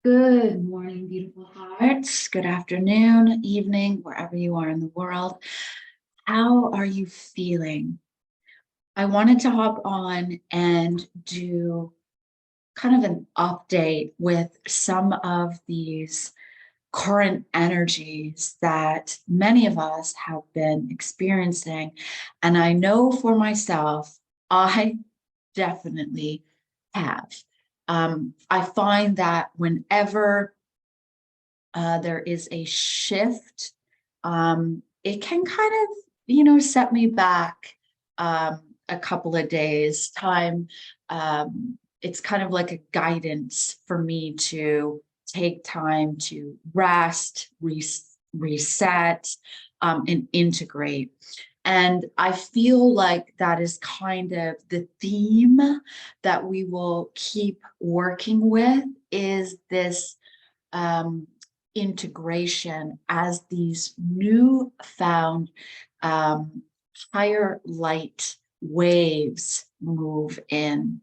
Good morning, beautiful hearts. Good afternoon, evening, wherever you are in the world. How are you feeling? I wanted to hop on and do kind of an update with some of these current energies that many of us have been experiencing. And I know for myself, I definitely have. I find that whenever there is a shift, it can kind of, set me back a couple of days time. It's kind of like a guidance for me to take time to rest, reset, and integrate. And I feel like that is kind of the theme that we will keep working with is this um, integration as these new found um, higher light waves move in.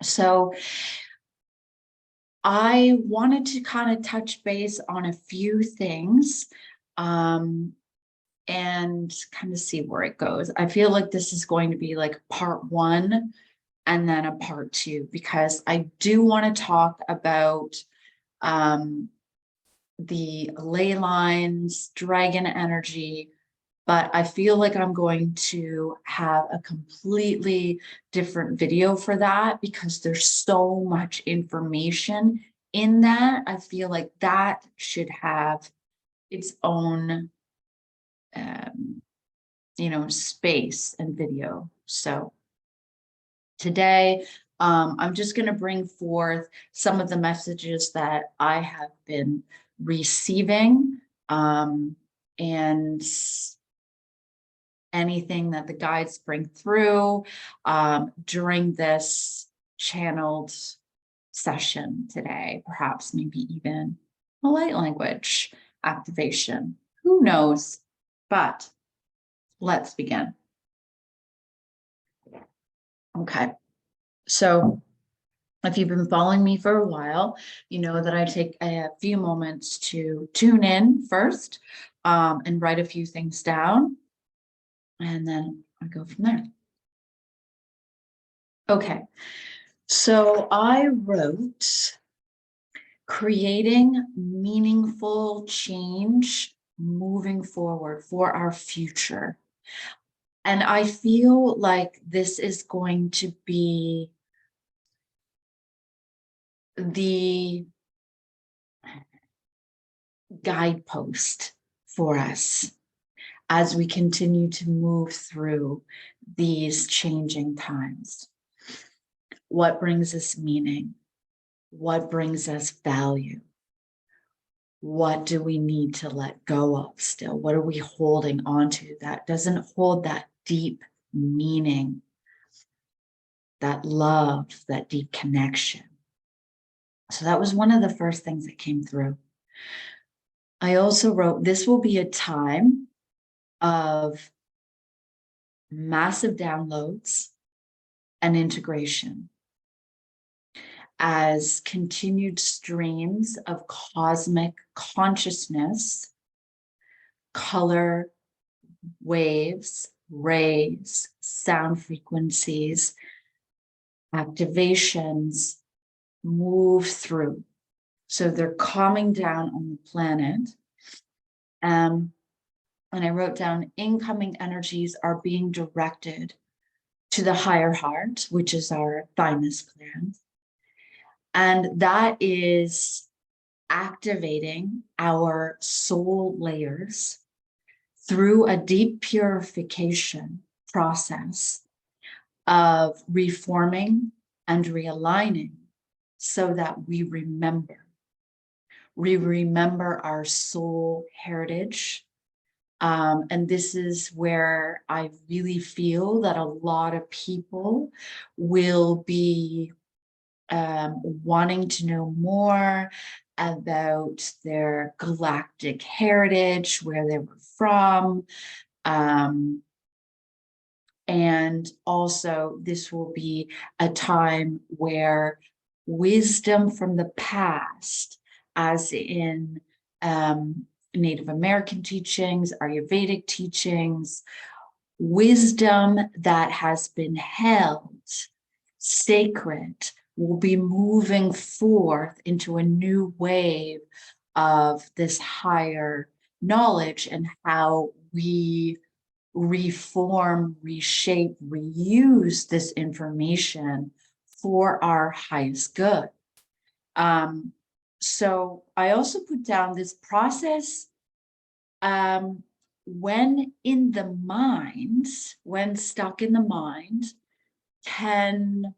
So I wanted to kind of touch base on a few things um, and kind of see where it goes. I feel like this is going to be like part one and then a part two, because I do want to talk about um, the ley lines, dragon energy, but I feel like I'm going to have a completely different video for that because there's so much information in that. I feel like that should have its own, um, space and video. So today, I'm just going to bring forth some of the messages that I have been receiving, and anything that the guides bring through during this channeled session today, perhaps maybe even a light language activation. Who knows? But let's begin. Okay. So if you've been following me for a while, you know that I take a few moments to tune in first and write a few things down, and then I go from there. Okay, so I wrote creating meaningful change moving forward for our future. And I feel like this is going to be the guidepost for us as we continue to move through these changing times. What brings us meaning? What brings us value? What do we need to let go of still? What are we holding on to that doesn't hold that deep meaning, that love, that deep connection? So that was one of the first things that came through. I also wrote, this will be a time of massive downloads and integration as continued streams of cosmic consciousness, color, waves, rays, sound frequencies, activations move through. So they're calming down on the planet. And I wrote down incoming energies are being directed to the higher heart, which is our thymus gland. And that is activating our soul layers through a deep purification process of reforming and realigning so that we remember. We remember our soul heritage. And this is where I really feel that a lot of people will be wanting to know more about their galactic heritage, where they were from. And also, this will be a time where wisdom from the past, as in Native American teachings, Ayurvedic teachings, wisdom that has been held sacred, will be moving forth into a new wave of this higher knowledge and how we reform, reshape, reuse this information for our highest good. So I also put down this process when in the mind, when stuck in the mind, can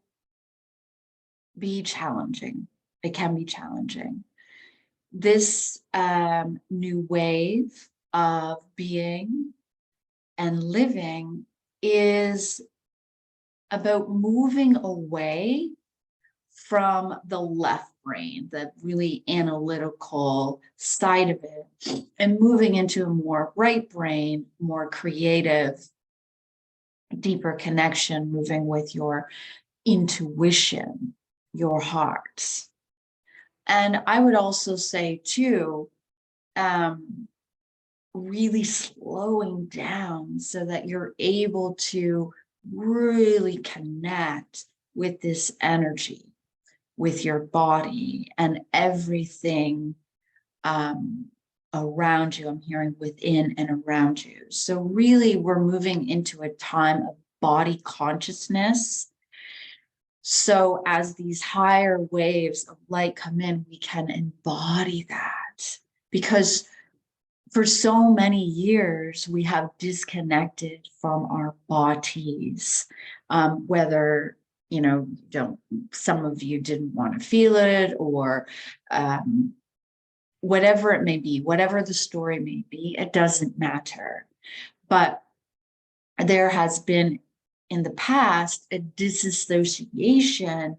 be challenging. It can be challenging. This new wave of being and living is about moving away from the left brain, the really analytical side of it, and moving into a more right brain, more creative, deeper connection, moving with your intuition, your heart. And I would also say too, really slowing down so that you're able to really connect with this energy, with your body and everything around you. I'm hearing within and around you. So really we're moving into a time of body consciousness. So as these higher waves of light come in, we can embody that, because for so many years, we have disconnected from our bodies, whether, some of you didn't want to feel it, or whatever it may be, whatever the story may be, it doesn't matter. But there has been in the past a disassociation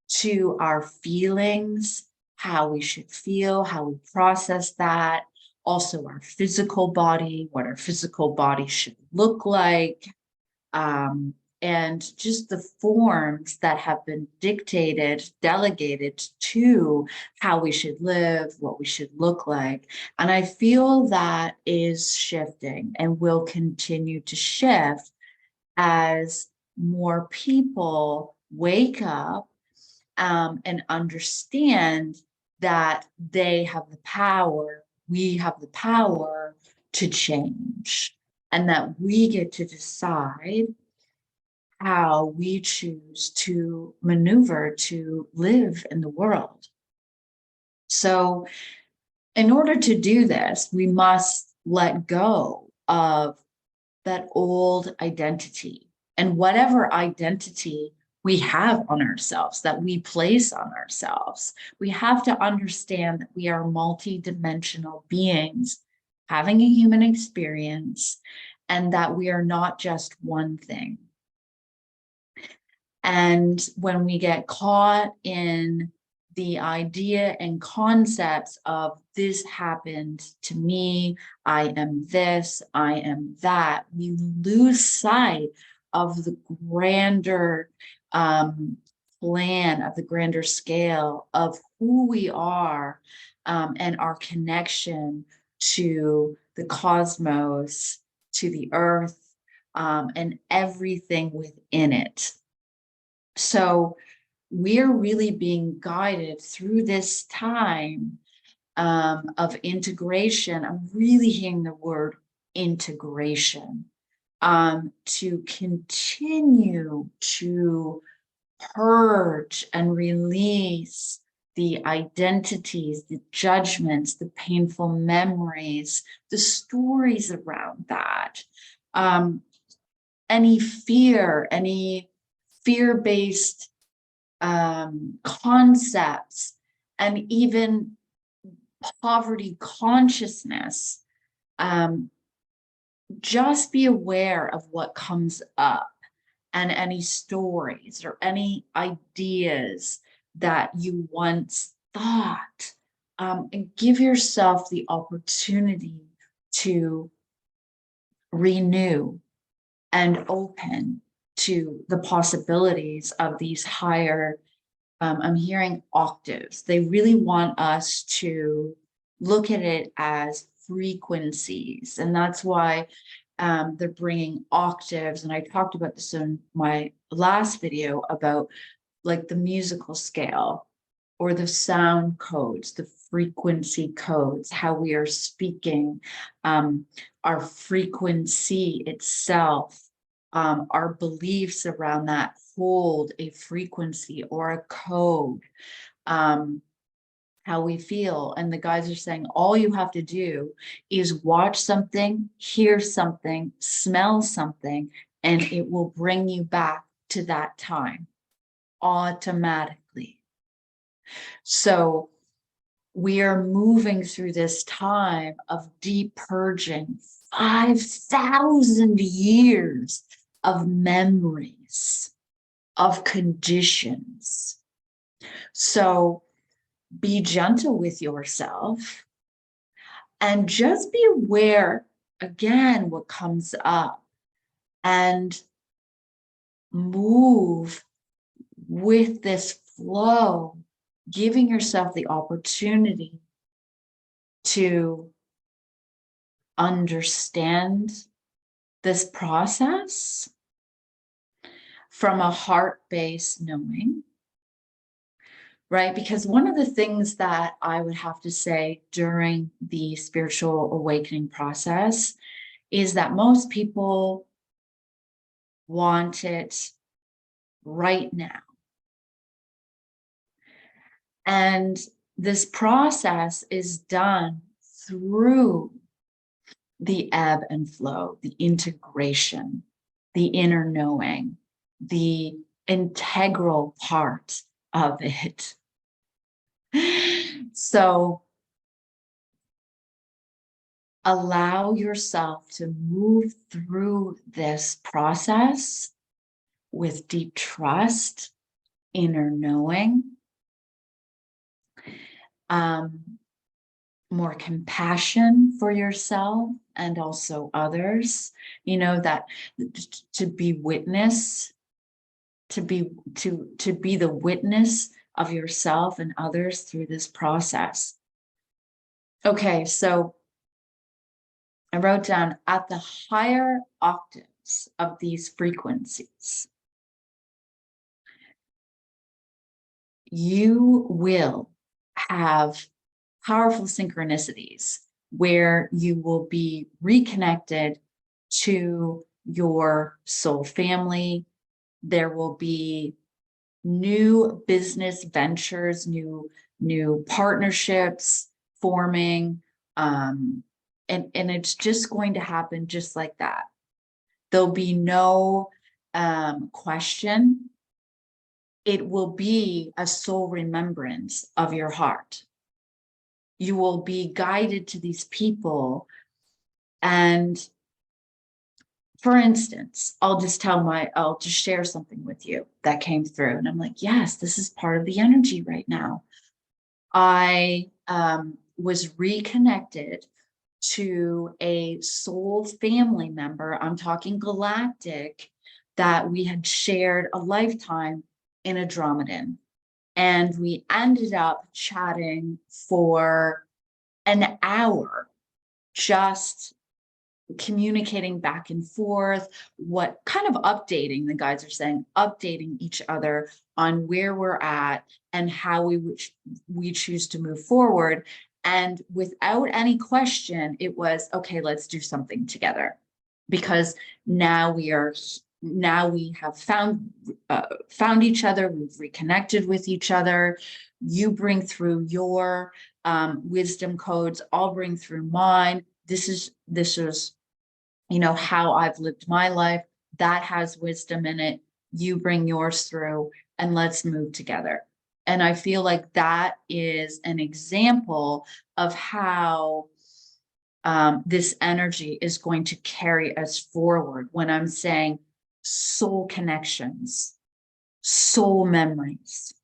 to our feelings, how we should feel, how we process that, also our physical body, what our physical body should look like, and just the forms that have been dictated, delegated to how we should live, what we should look like. And I feel that is shifting and will continue to shift as more people wake up and understand that they have the power, we have the power to change, and that we get to decide how we choose to maneuver to live in the world. So in order to do this, we must let go of that old identity, and whatever identity we have on ourselves, that we place on ourselves. We have to understand that we are multi-dimensional beings having a human experience, and that we are not just one thing. And when we get caught in the idea and concepts of this happened to me, I am this, I am that, we lose sight of the grander plan, of the grander scale of who we are, and our connection to the cosmos, to the earth, and everything within it. So we're really being guided through this time of integration. I'm really hearing the word integration, to continue to purge and release the identities, the judgments, the painful memories, the stories around that, any fear-based concepts, and even poverty consciousness. Just be aware of what comes up, and any stories or any ideas that you once thought, and give yourself the opportunity to renew and open to the possibilities of these higher I'm hearing octaves. They really want us to look at it as frequencies. And that's why they're bringing octaves. And I talked about this in my last video about like the musical scale or the sound codes, the frequency codes, how we are speaking, our frequency itself, our beliefs around that hold a frequency or a code, how we feel. And the guys are saying all you have to do is watch something, hear something, smell something, and it will bring you back to that time automatically. So we are moving through this time of deep purging, 5,000 years of memories, of conditions. So be gentle with yourself and just be aware again what comes up and move with this flow, giving yourself the opportunity to understand this process from a heart-based knowing, right? Because one of the things that I would have to say during the spiritual awakening process is that most people want it right now. And this process is done through the ebb and flow, the integration, the inner knowing, the integral part of it. So allow yourself to move through this process with deep trust, inner knowing, more compassion for yourself and also others, you know, that to be witness, to be the witness of yourself and others through this process. Okay, so I wrote down at the higher octaves of these frequencies, you will have powerful synchronicities where you will be reconnected to your soul family. There will be new business ventures, new partnerships forming, and it's just going to happen just like that. There'll be no question. It will be a soul remembrance of your heart. You will be guided to these people. And for instance, I'll just share something with you that came through. And I'm like, yes, this is part of the energy right now. I was reconnected to a soul family member. I'm talking galactic, that we had shared a lifetime in Andromedan. And we ended up chatting for an hour, just communicating back and forth, what kind of updating, the guys are saying, updating each other on where we're at and how we choose to move forward. And without any question, it was, okay, let's do something together. Because now we have found each other, we've reconnected with each other. You bring through your wisdom codes, I'll bring through mine. This is, you know, how I've lived my life. That has wisdom in it. You bring yours through and let's move together. And I feel like that is an example of how this energy is going to carry us forward when I'm saying soul connections, soul memories,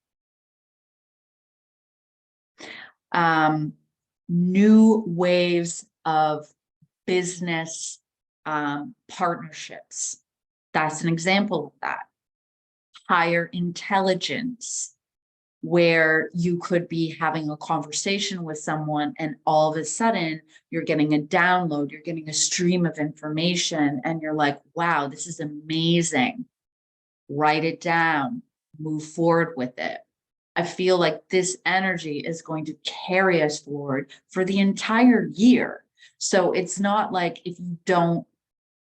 new waves of business partnerships. That's an example of that. Higher intelligence, where you could be having a conversation with someone and all of a sudden you're getting a download, you're getting a stream of information, and you're like, wow, this is amazing. Write it down, move forward with it. I feel like this energy is going to carry us forward for the entire year. So it's not like if you don't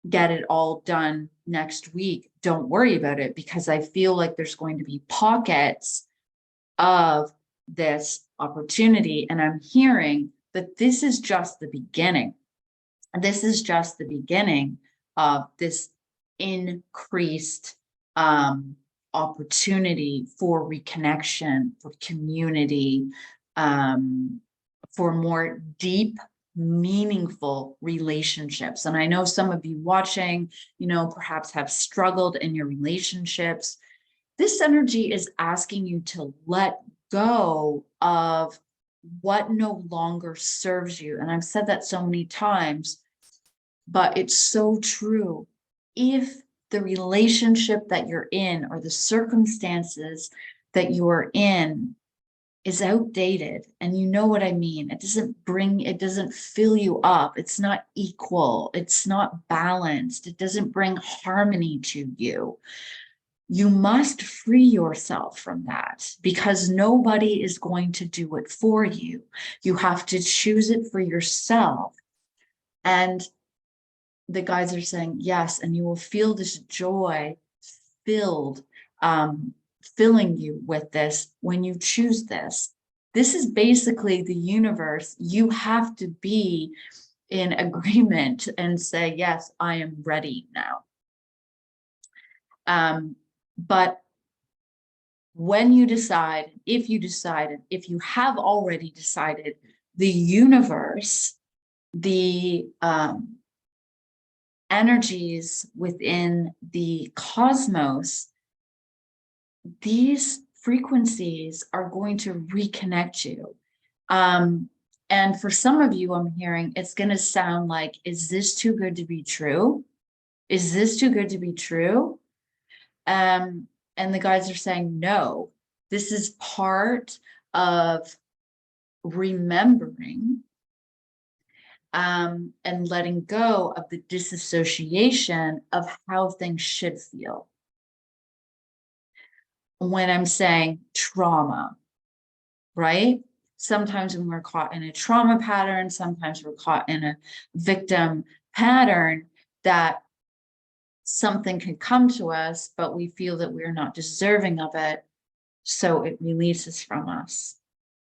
get it all done next week, don't worry about it, because I feel like there's going to be pockets of this opportunity. And I'm hearing that this is just the beginning. This is just the beginning of this increased opportunity for reconnection, for community, for more deep, meaningful relationships. And I know some of you watching, perhaps have struggled in your relationships. This energy is asking you to let go of what no longer serves you. And I've said that so many times, but it's so true. If the relationship that you're in or the circumstances that you are in is outdated, and you know what I mean, it doesn't fill you up, it's not equal, it's not balanced, it doesn't bring harmony to you, you must free yourself from that, because nobody is going to do it for you. You have to choose it for yourself. And the guides are saying, yes, and you will feel this joy filled, filling you with this when you choose this. This is basically the universe. You have to be in agreement and say, yes, I am ready now. But when you decide, if you have already decided, the universe, the energies within the cosmos, these frequencies are going to reconnect you. And for some of you, I'm hearing it's going to sound like, is this too good to be true? Is this too good to be true? And the guides are saying, no, this is part of remembering and letting go of the disassociation of how things should feel. When I'm saying trauma, right? Sometimes when we're caught in a trauma pattern, sometimes we're caught in a victim pattern, that something can come to us, but we feel that we're not deserving of it, so it releases from us.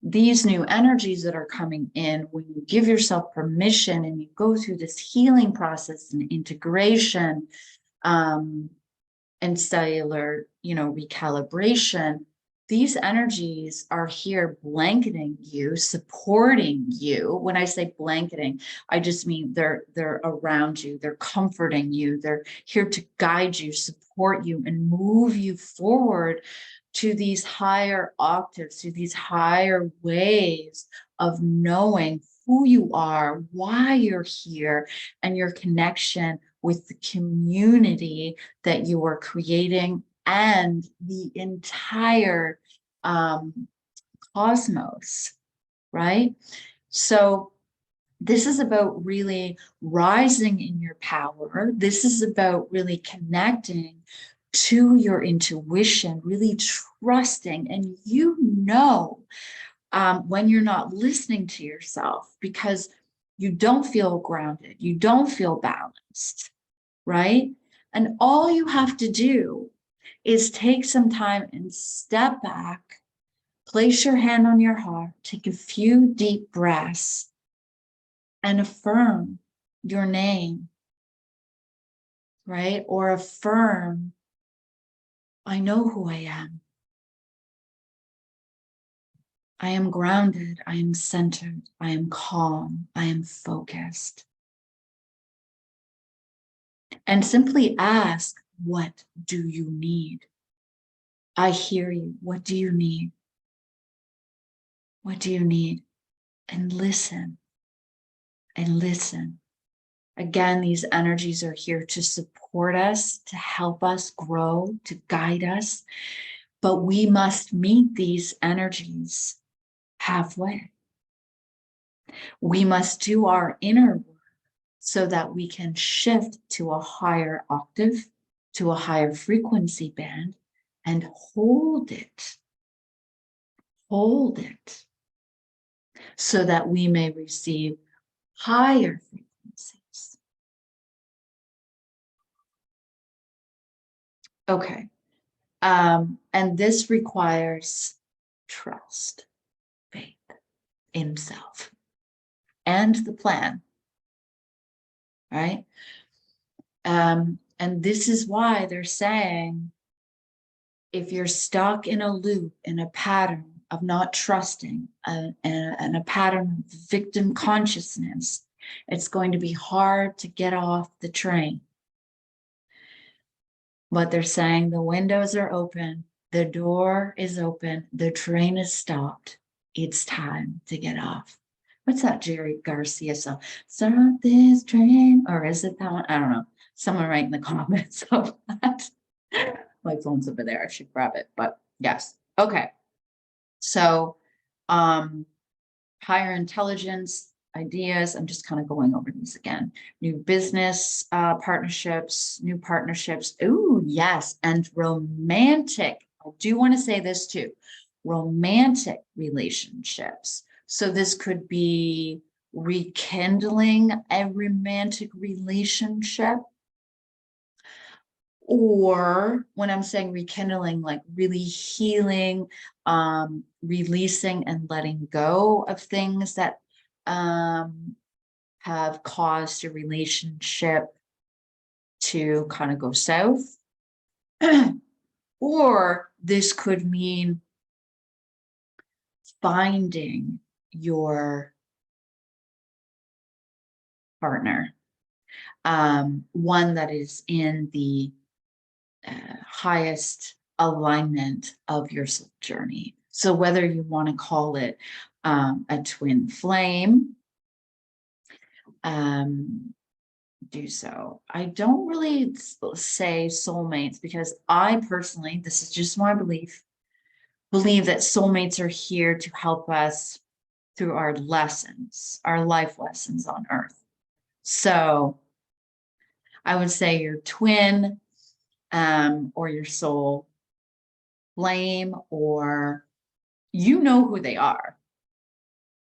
These new energies that are coming in, when you give yourself permission and you go through this healing process and integration, and cellular, recalibration, these energies are here blanketing you, supporting you. When I say blanketing, I just mean they're around you, they're comforting you, they're here to guide you, support you, and move you forward to these higher octaves, to these higher ways of knowing who you are, why you're here, and your connection with the community that you are creating and the entire cosmos, right? So this is about really rising in your power. This is about really connecting to your intuition, really trusting. And when you're not listening to yourself, because you don't feel grounded, you don't feel balanced, right? And all you have to do is take some time and step back, place your hand on your heart, take a few deep breaths, and affirm your name, right? Or affirm, I know who I am. I am grounded, I am centered, I am calm, I am focused. And simply ask, what do you need? I hear you. What do you need? What do you need? And listen. And listen. Again, these energies are here to support us, to help us grow, to guide us. But we must meet these energies halfway. We must do our inner work so that we can shift to a higher octave, to a higher frequency band, and hold it, so that we may receive higher frequencies. Okay. And this requires trust, faith in self, and the plan, right? And this is why they're saying, if you're stuck in a loop, in a pattern of not trusting, and a pattern of victim consciousness, it's going to be hard to get off the train. But they're saying the windows are open, the door is open, the train is stopped. It's time to get off. What's that Jerry Garcia song? Start this train, or is it that one? I don't know. Someone write in the comments of that. My phone's over there. I should grab it, but yes. Okay. So, higher intelligence, ideas. I'm just kind of going over these again. New business partnerships, new partnerships. Ooh, yes. And romantic. I do want to say this too. Romantic relationships. So this could be rekindling a romantic relationship. Or when I'm saying rekindling, like really healing, releasing and letting go of things that have caused a relationship to kind of go south. Or this could mean finding your partner, one that is in the highest alignment of your soul journey. So whether you want to call it a twin flame, do so. I don't really say soulmates, because I personally, this is just my believe that soulmates are here to help us through our lessons, our life lessons on earth. So I would say your twin, or your soul flame, or you know who they are,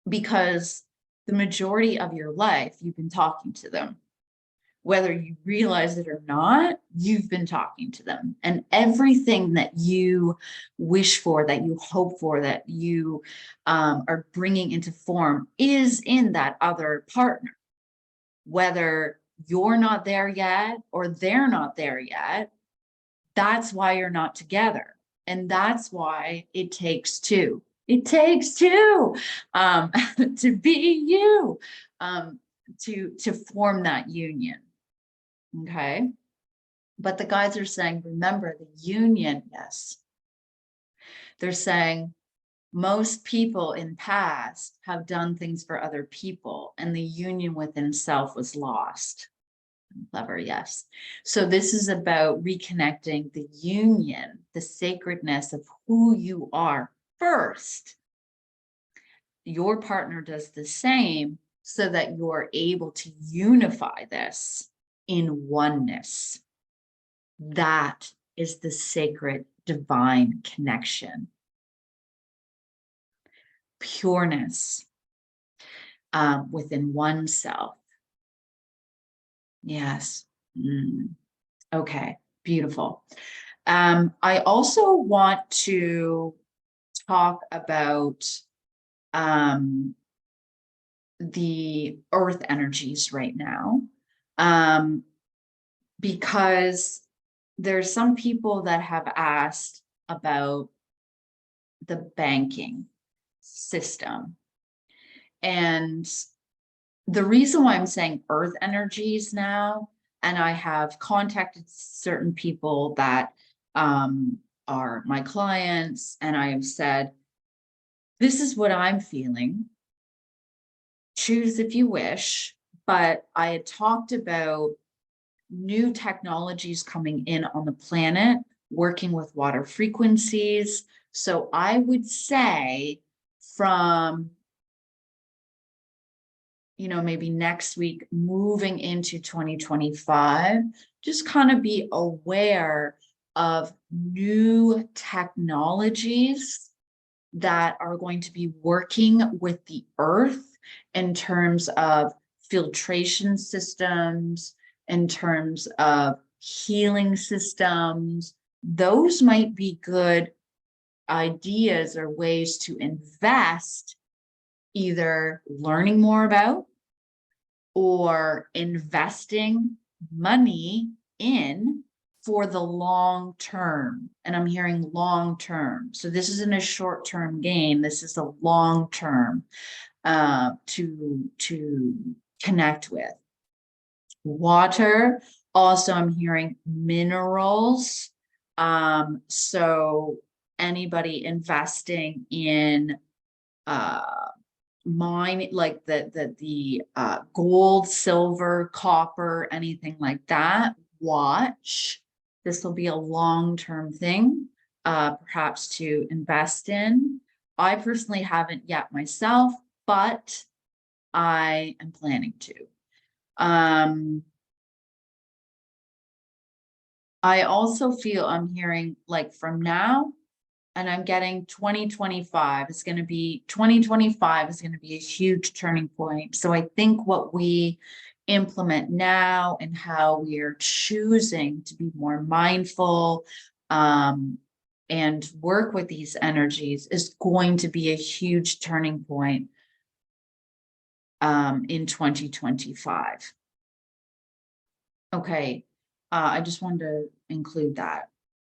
because the majority of your life you've been talking to them. Whether you realize it or not, you've been talking to them. And everything that you wish for, that you hope for, that you are bringing into form is in that other partner. Whether you're not there yet or they're not there yet, that's why you're not together. And that's why it takes two. It takes two to be you, to form that union. Okay. But the guides are saying, remember the union. Yes. They're saying most people in past have done things for other people, and the union within self was lost. Clever. Yes. So this is about reconnecting the union, the sacredness of who you are first. Your partner does the same, so that you're able to unify this in oneness. That is the sacred divine connection. Pureness within oneself. Yes. Okay, beautiful. I also want to talk about the earth energies right now, because there's some people that have asked about the banking system. And the reason why I'm saying earth energies now, and I have contacted certain people that are my clients, and I have said, this is what I'm feeling. Choose if you wish. But I had talked about new technologies coming in on the planet working with water frequencies. So I would say from, maybe next week, moving into 2025, just kind of be aware of new technologies that are going to be working with the earth in terms of filtration systems, in terms of healing systems. Those might be good ideas or ways to invest, either learning more about or investing money in for the long term. And I'm hearing long term. So this isn't a short term gain. This is a long term to connect with. Water, also I'm hearing minerals. So anybody investing in mine, like the gold, silver, copper, anything like that, watch. This will be a long-term thing, perhaps to invest in. I personally haven't yet myself, but I am planning to. I also feel I'm hearing, like, from now, and I'm getting 2025 is going to be a huge turning point. So I think what we implement now and how we are choosing to be more mindful and work with these energies is going to be a huge turning point in 2025. Okay, I just wanted to include that.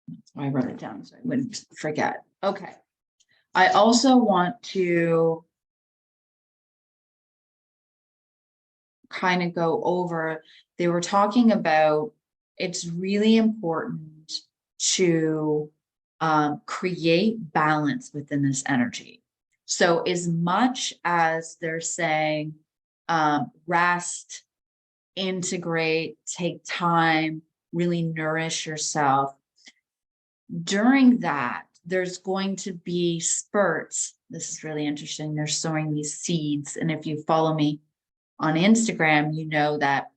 That's why I wrote it down so I wouldn't forget. Okay. I also want to kind of go over, they were talking about, it's really important to create balance within this energy. So as much as they're saying rest, integrate, take time, really nourish yourself, during that, there's going to be spurts. This is really interesting. They're sowing these seeds. And if you follow me on Instagram, you know that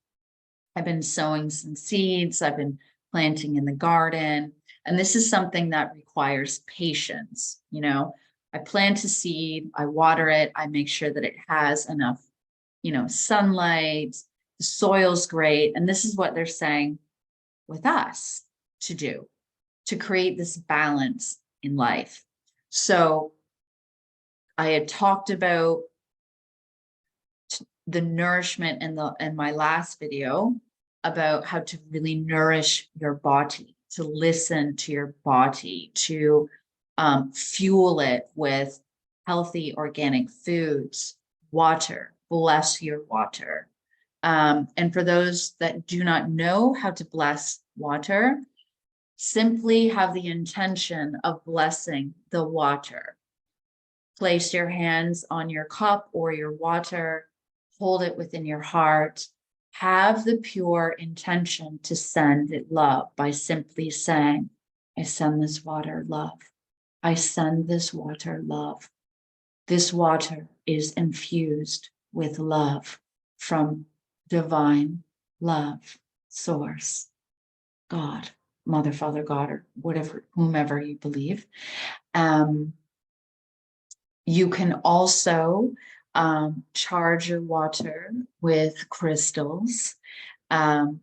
I've been sowing some seeds. I've been planting in the garden. And this is something that requires patience. I plant a seed, I water it, I make sure that it has enough, sunlight, the soil's great. And this is what they're saying with us to do, to create this balance in life. So I had talked about the nourishment in my last video about how to really nourish your body, to listen to your body, to fuel it with healthy organic foods, water, bless your water. And for those that do not know how to bless water, simply have the intention of blessing the water. Place your hands on your cup or your water, hold it within your heart. Have the pure intention to send it love by simply saying, I send this water love. I send this water love. This water is infused with love from divine love, source, God, Mother, Father, God, or whatever, whomever you believe. You can also charge your water with crystals,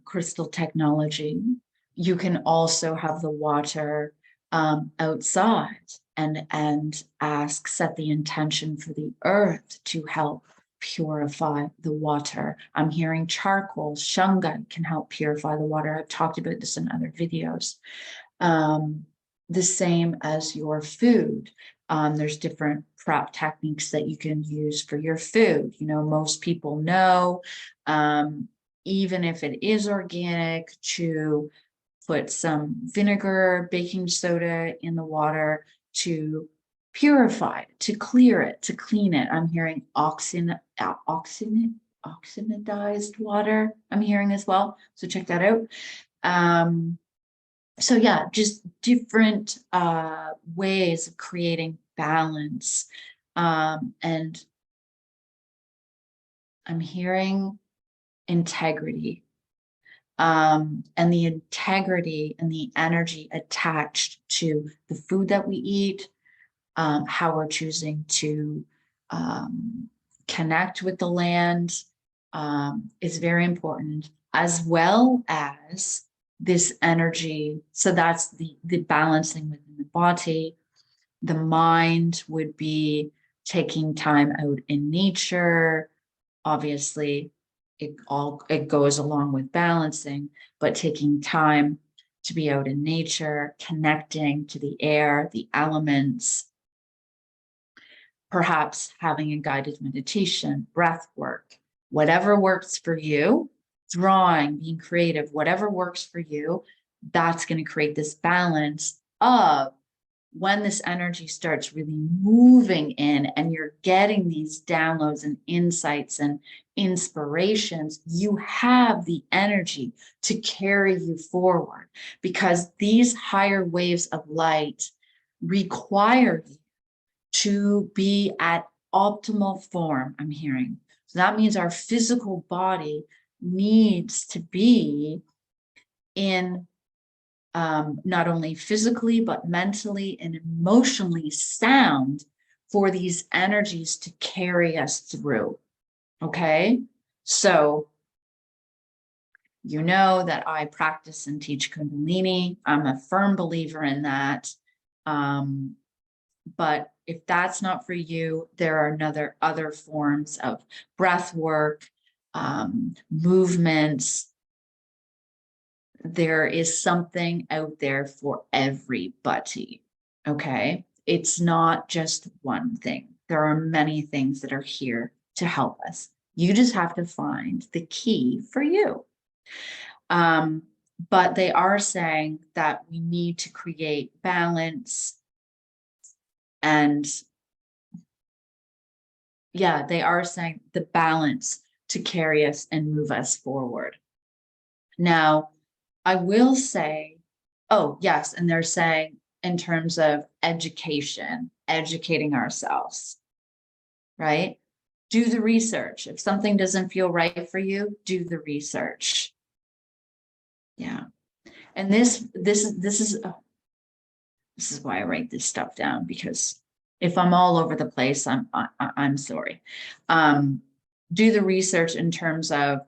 crystal technology. You can also have the water outside and set the intention for the earth to help purify the water. I'm hearing charcoal, shunga can help purify the water. I've talked about this in other videos. The same as your food. There's different prep techniques that you can use for your food. Most people know, even if it is organic, to put some vinegar, baking soda in the water to purify it, to clear it, to clean it. I'm hearing oxidized water, I'm hearing as well. So check that out. So yeah, just different ways of creating balance. And I'm hearing integrity, and the integrity and the energy attached to the food that we eat, how we're choosing to um, connect with the land, is very important, as well as this energy. So that's the balancing within the body. The mind would be taking time out in nature. Obviously, it goes along with balancing, but taking time to be out in nature, connecting to the air, the elements, perhaps having a guided meditation, breath work, whatever works for you, drawing, being creative, whatever works for you, that's going to create this balance of when this energy starts really moving in and you're getting these downloads and insights and inspirations, you have the energy to carry you forward, because these higher waves of light require you to be at optimal form, I'm hearing. So that means our physical body needs to be in not only physically, but mentally and emotionally sound for these energies to carry us through. Okay. So, you know that I practice and teach Kundalini. I'm a firm believer in that. Um, but if that's not for you, there are other forms of breath work, movements. There is something out there for everybody. Okay. It's not just one thing. There are many things that are here to help us. You just have to find the key for you. Um, but they are saying that we need to create balance, and yeah, they are saying the balance to carry us and move us forward. Now, I will say, oh, yes, and they're saying in terms of education, educating ourselves, right? Do the research. If something doesn't feel right for you, do the research. Yeah. And this is why I write this stuff down, because if I'm all over the place, I'm sorry. Do the research in terms of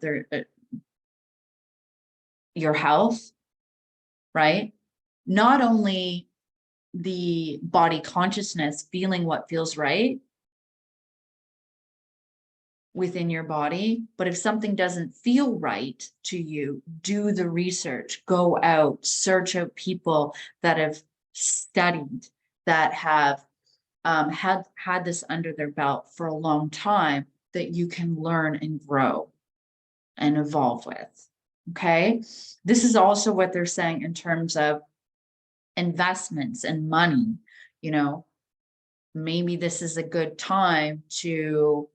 your health, right? Not only the body consciousness, feeling what feels right within your body, but if something doesn't feel right to you, do the research, go out, search out people that have studied, that have had this under their belt for a long time, that you can learn and grow and evolve with. Okay. This is also what they're saying in terms of investments and money. You know, maybe this is a good time to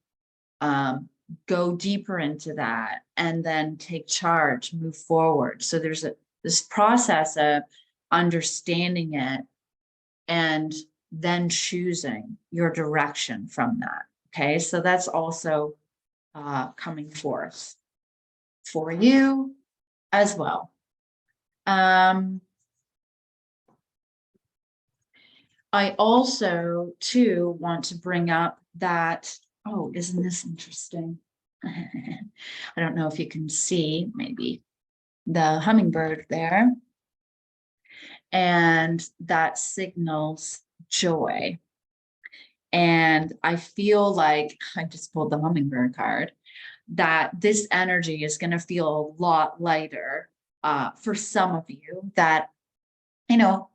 um, go deeper into that and then take charge, move forward. So there's this process of understanding it and then choosing your direction from that. Okay, so that's also coming forth for you as well. I also, too, want to bring up that, oh, isn't this interesting? I don't know if you can see maybe the hummingbird there, and that signals joy. And I feel like I just pulled the hummingbird card, that this energy is going to feel a lot lighter for some of you that, you know,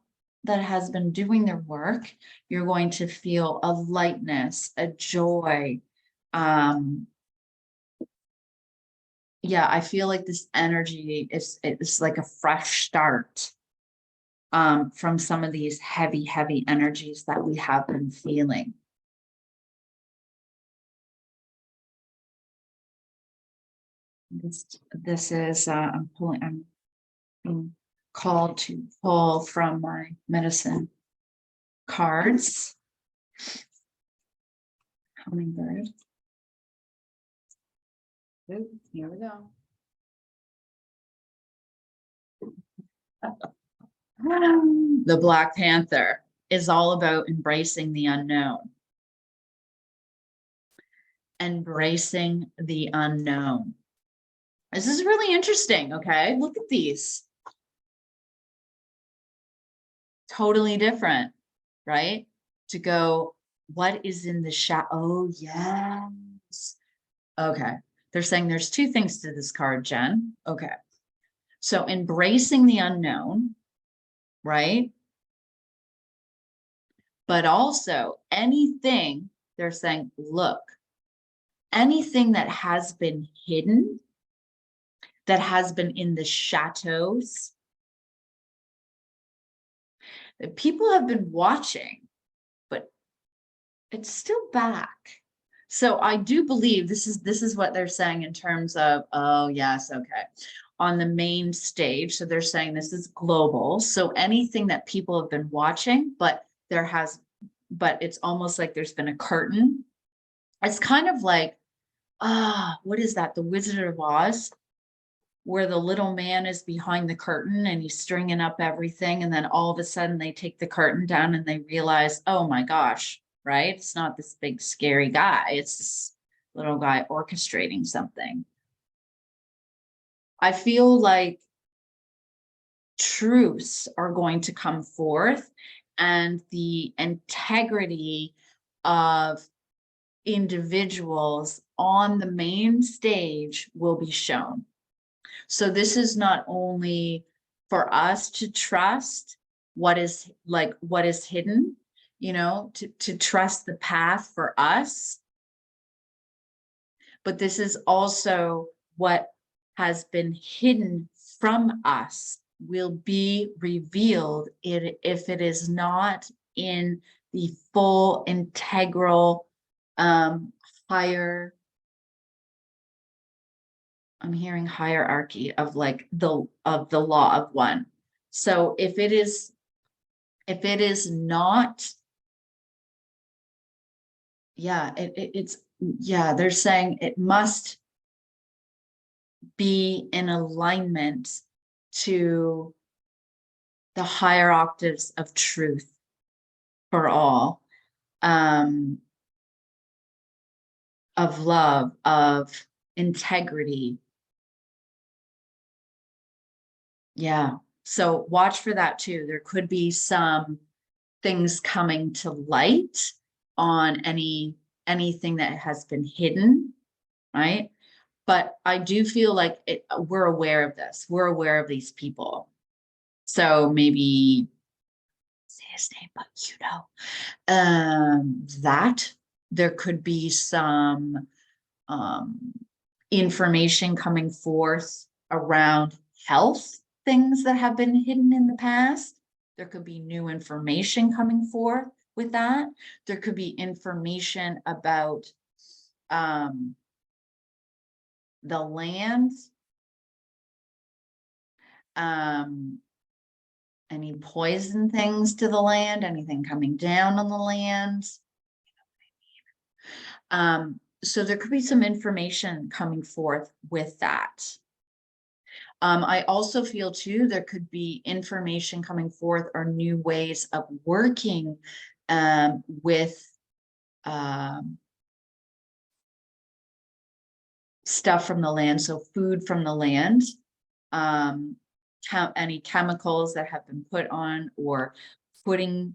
that has been doing their work. You're going to feel a lightness, a joy. Um, yeah, I feel like this energy is like a fresh start from some of these heavy, heavy energies that we have been feeling. This is I'm being called to pull from my medicine cards. Hummingbird. Ooh, here we go. The Black Panther is all about embracing the unknown. Embracing the unknown. This is really interesting, okay? Look at these. Totally different, right? To go, what is in the shadow? Oh, yes. Okay. They're saying there's two things to this card, Jen. Okay. So embracing the unknown, right? But also anything, they're saying, look, anything that has been hidden, that has been in the shadows, that people have been watching, but it's still back. So I do believe this is what they're saying in terms of, oh yes, okay, on the main stage. So they're saying this is global. So anything that people have been watching, but it's almost like there's been a curtain. It's kind of like, what is that? The Wizard of Oz, where the little man is behind the curtain and he's stringing up everything. And then all of a sudden they take the curtain down and they realize, oh my gosh, right? It's not this big scary guy. It's this little guy orchestrating something. I feel like truths are going to come forth and the integrity of individuals on the main stage will be shown. So this is not only for us to trust what is hidden, to trust the path for us, but this is also what has been hidden from us will be revealed if it is not in the full integral higher, I'm hearing hierarchy of like the law of one. So if it is not, they're saying it must be in alignment to the higher octaves of truth for all, of love, of integrity. Yeah. So watch for that too. There could be some things coming to light on anything that has been hidden, right? But I do feel like we're aware of this. We're aware of these people. So maybe say his name, but that there could be some information coming forth around health things that have been hidden in the past. There could be new information coming forth with that. There could be information about the land, any poison things to the land, anything coming down on the land. So there could be some information coming forth with that. I also feel too, there could be information coming forth or new ways of working with stuff from the land. So food from the land, any chemicals that have been put on or putting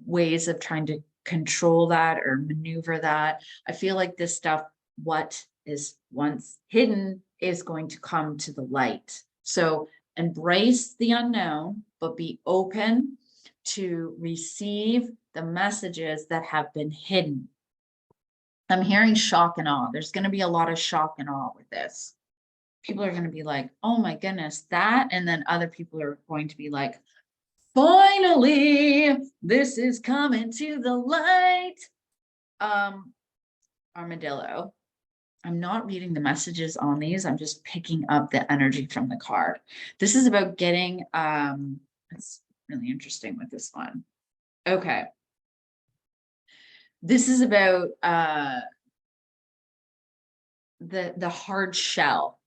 ways of trying to control that or maneuver that. I feel like this stuff, what is once hidden is going to come to the light. So embrace the unknown, but be open to receive the messages that have been hidden. I'm hearing shock and awe. There's going to be a lot of shock and awe with this. People are going to be like, oh my goodness, that. And then other people are going to be like, finally, this is coming to the light. Armadillo. I'm not reading the messages on these. I'm just picking up the energy from the card. This is about getting, it's really interesting with this one. Okay. This is about the hard shell,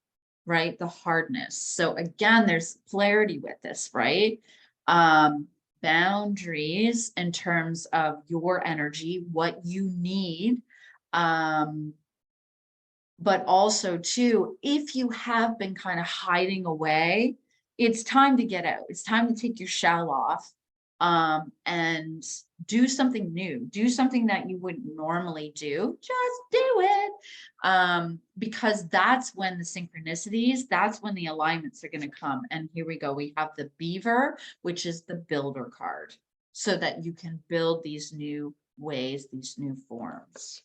right? The hardness. So again, there's polarity with this, right? Boundaries in terms of your energy, what you need. But also too, if you have been kind of hiding away, it's time to get out. It's time to take your shell off, and do something new. Do something that you wouldn't normally do. Just do it. Because that's when the synchronicities, that's when the alignments are going to come. And here we go. We have the beaver, which is the builder card, so that you can build these new ways, these new forms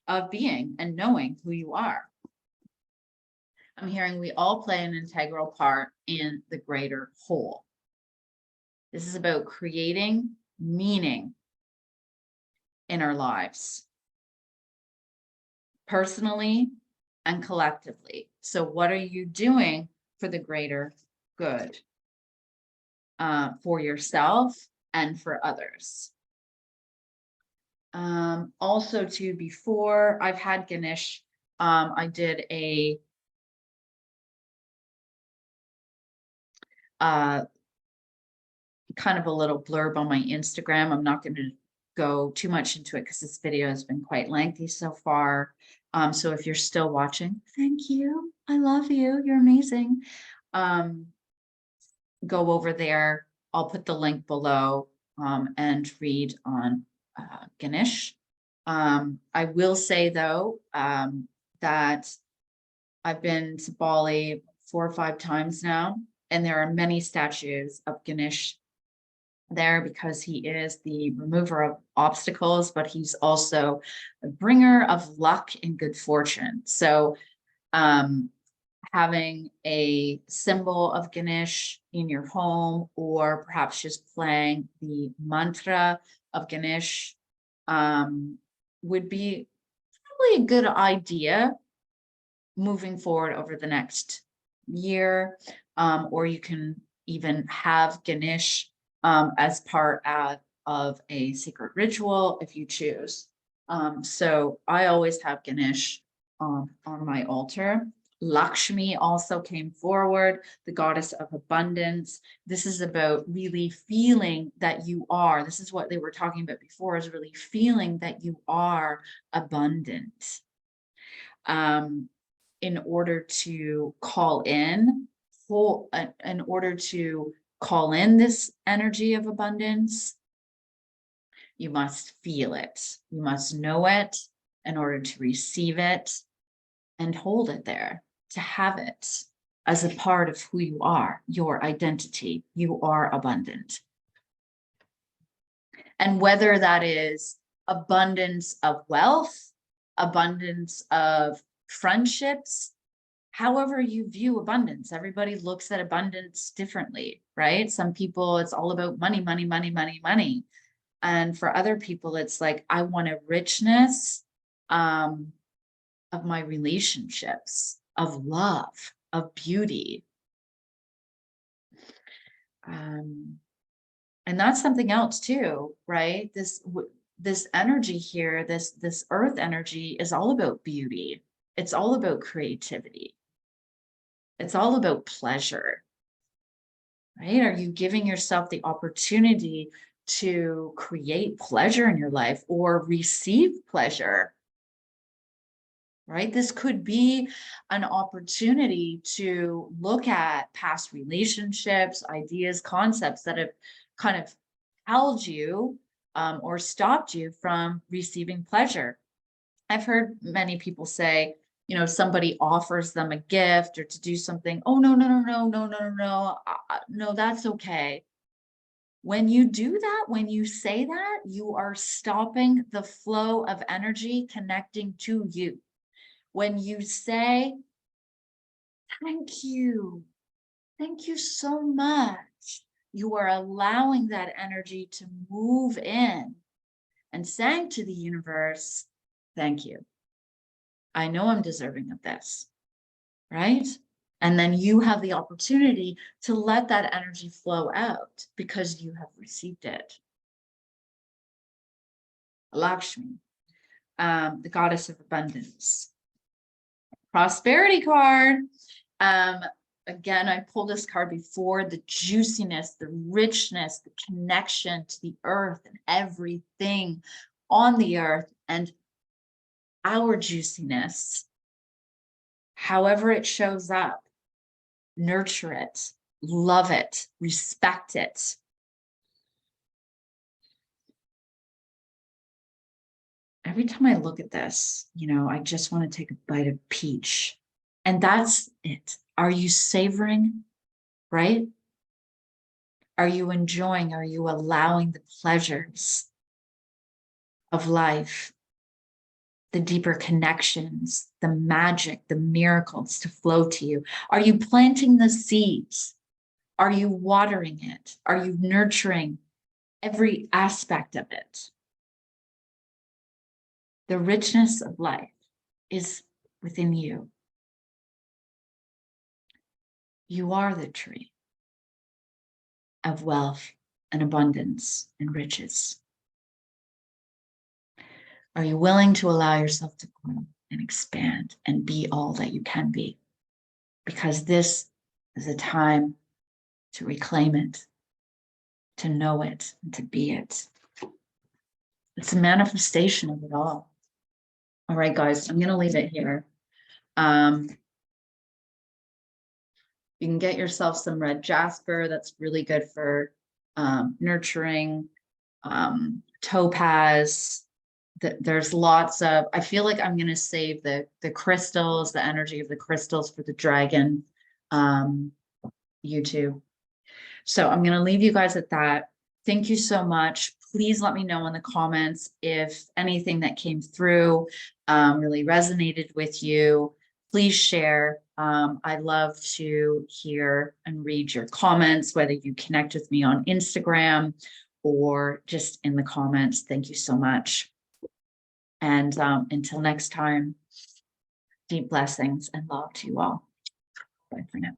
of being and knowing who you are. I'm hearing we all play an integral part in the greater whole. This is about creating meaning in our lives, personally and collectively. So what are you doing for the greater good, for yourself and for others? Also too, before I've had Ganesh, I did a kind of a little blurb on my Instagram. I'm not going to go too much into it because this video has been quite lengthy so far. So if you're still watching, thank you. I love you. You're amazing. Go over there. I'll put the link below, and read on Ganesh. I will say though, that I've been to Bali 4 or 5 times now, and there are many statues of Ganesh there because he is the remover of obstacles, but he's also a bringer of luck and good fortune. So having a symbol of Ganesh in your home, or perhaps just playing the mantra of Ganesh, would be probably a good idea moving forward over the next year. Or you can even have Ganesh as part of a secret ritual if you choose. So I always have Ganesh on my altar. Lakshmi also came forward, the goddess of abundance. This is about really feeling that you are, this is what they were talking about before, is really feeling that you are abundant. In order to call in, in order to call in this energy of abundance, you must feel it. You must know it in order to receive it and hold it there, to have it as a part of who you are, your identity. You are abundant. And whether that is abundance of wealth, abundance of friendships, however you view abundance, everybody looks at abundance differently, right? Some people, it's all about money, money, money, money, money. And for other people, it's like, I want a richness of my relationships, of love, of beauty. And that's something else too, right? This energy here, this earth energy is all about beauty. It's all about creativity. It's all about pleasure, right? Are you giving yourself the opportunity to create pleasure in your life or receive pleasure? Right? This could be an opportunity to look at past relationships, ideas, concepts that have kind of held you, or stopped you from receiving pleasure. I've heard many people say, you know, somebody offers them a gift or to do something. Oh, no, no, no, no, no, no, no, no, no, that's okay. When you do that, when you say that, you are stopping the flow of energy connecting to you. When you say, thank you so much, you are allowing that energy to move in and saying to the universe, thank you. I know I'm deserving of this, right? And then you have the opportunity to let that energy flow out because you have received it. Lakshmi, the goddess of abundance. Prosperity card. Again, I pulled this card before. The juiciness, the richness, the connection to the earth and everything on the earth, and our juiciness, however it shows up. Nurture it, love it, respect it. Every time I look at this, you know, I just want to take a bite of peach. And that's it. Are you savoring, right? Are you enjoying? Are you allowing the pleasures of life, the deeper connections, the magic, the miracles to flow to you? Are you planting the seeds? Are you watering it? Are you nurturing every aspect of it? The richness of life is within you. You are the tree of wealth and abundance and riches. Are you willing to allow yourself to grow and expand and be all that you can be? Because this is a time to reclaim it, to know it, and to be it. It's a manifestation of it all. All right, guys, I'm going to leave it here. You can get yourself some red jasper. That's really good for nurturing. Topaz. There's lots of, I feel like I'm going to save the crystals, the energy of the crystals for the dragon YouTube. So I'm going to leave you guys at that. Thank you so much. Please let me know in the comments if anything that came through really resonated with you. Please share. I love to hear and read your comments, whether you connect with me on Instagram or just in the comments. Thank you so much. And until next time, deep blessings and love to you all. Bye for now.